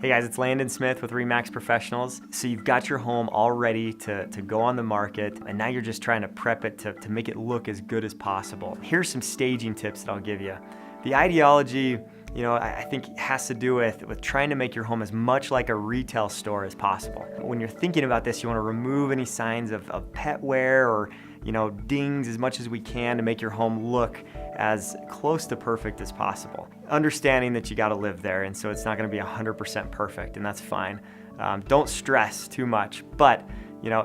Hey guys, it's Landin Smith with RE/MAX Professionals. So you've got your home all ready to go on the market, and now you're just trying to prep it to make it look as good as possible. Here's some staging tips that I'll give you. The ideology, I think has to do with trying to make your home as much like a retail store as possible. When you're thinking about this, you want to remove any signs of pet wear or dings as much as we can to make your home look as close to perfect as possible. Understanding that you got to live there, and so it's not going to be 100% perfect, and that's fine. Don't stress too much, but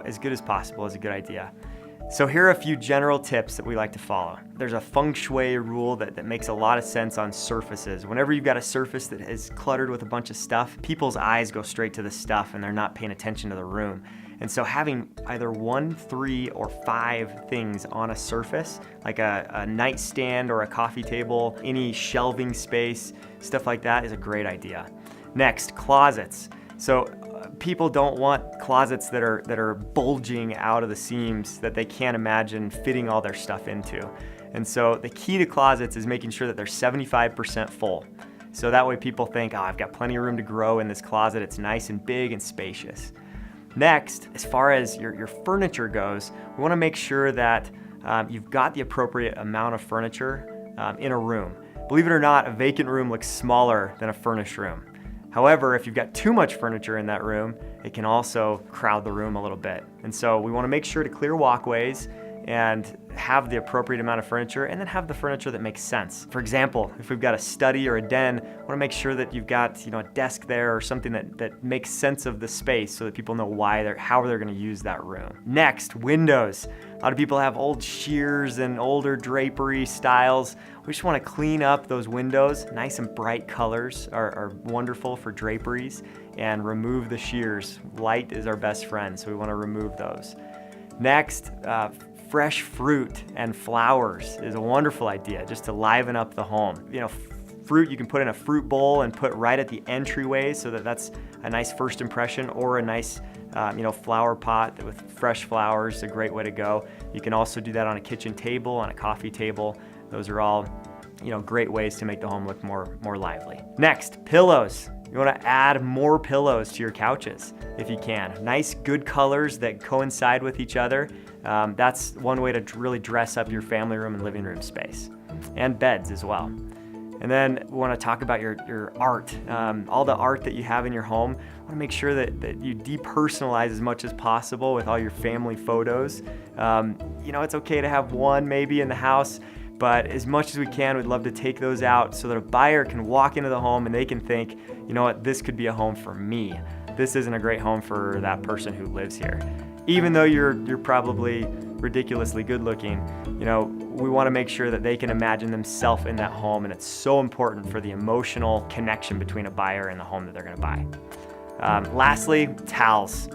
as good as possible is a good idea. So here are a few general tips that we like to follow. There's a feng shui rule that makes a lot of sense on surfaces. Whenever you've got a surface that is cluttered with a bunch of stuff, people's eyes go straight to the stuff and they're not paying attention to the room. And so having either 1, 3, or 5 things on a surface, like a nightstand or a coffee table, any shelving space, stuff like that is a great idea. Next, closets. So people don't want closets that are bulging out of the seams that they can't imagine fitting all their stuff into. And so the key to closets is making sure that they're 75% full. So that way people think, oh, I've got plenty of room to grow in this closet. It's nice and big and spacious. Next, as far as your furniture goes, we want to make sure that you've got the appropriate amount of furniture in a room. Believe it or not, a vacant room looks smaller than a furnished room. However, if you've got too much furniture in that room, it can also crowd the room a little bit. And so we want to make sure to clear walkways and have the appropriate amount of furniture, and then have the furniture that makes sense. For example, if we've got a study or a den, we want to make sure that you've got a desk there or something that makes sense of the space so that people know how they're going to use that room. Next, windows. A lot of people have old sheers and older drapery styles. We just want to clean up those windows. Nice and bright colors are wonderful for draperies, and remove the sheers. Light is our best friend, so we want to remove those. Next, fresh fruit and flowers is a wonderful idea just to liven up the home. Fruit you can put in a fruit bowl and put right at the entryway so that's a nice first impression, or a nice flower pot with fresh flowers is a great way to go. You can also do that on a kitchen table, on a coffee table. Those are all great ways to make the home look more lively. Next, pillows. You want to add more pillows to your couches if you can. Nice, good colors that coincide with each other. That's one way to really dress up your family room and living room space. And beds as well. And then we want to talk about your art. All the art that you have in your home, I want to make sure that you depersonalize as much as possible with all your family photos. It's okay to have one maybe in the house, but as much as we can, we'd love to take those out so that a buyer can walk into the home and they can think, this could be a home for me. This isn't a great home for that person who lives here. Even though you're probably ridiculously good looking, we want to make sure that they can imagine themselves in that home, and it's so important for the emotional connection between a buyer and the home that they're going to buy. Lastly, towels.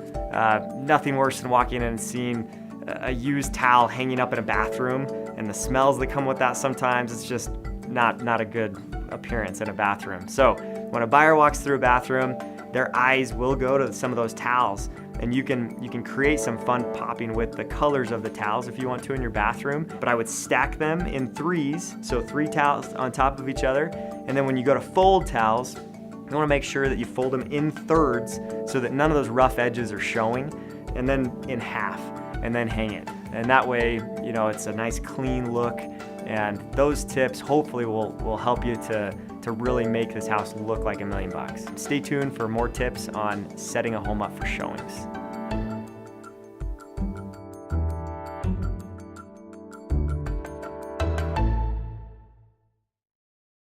Nothing worse than walking in and seeing a used towel hanging up in a bathroom, and the smells that come with that sometimes. It's just not a good appearance in a bathroom. So when a buyer walks through a bathroom, their eyes will go to some of those towels, and you can create some fun popping with the colors of the towels if you want to in your bathroom. But I would stack them in 3s, so 3 towels on top of each other. And then when you go to fold towels, you want to make sure that you fold them in 3rds so that none of those rough edges are showing, and then in half, and then hang it. And that way, it's a nice clean look. And those tips hopefully will help you to really make this house look like $1 million. Stay tuned for more tips on setting a home up for showings.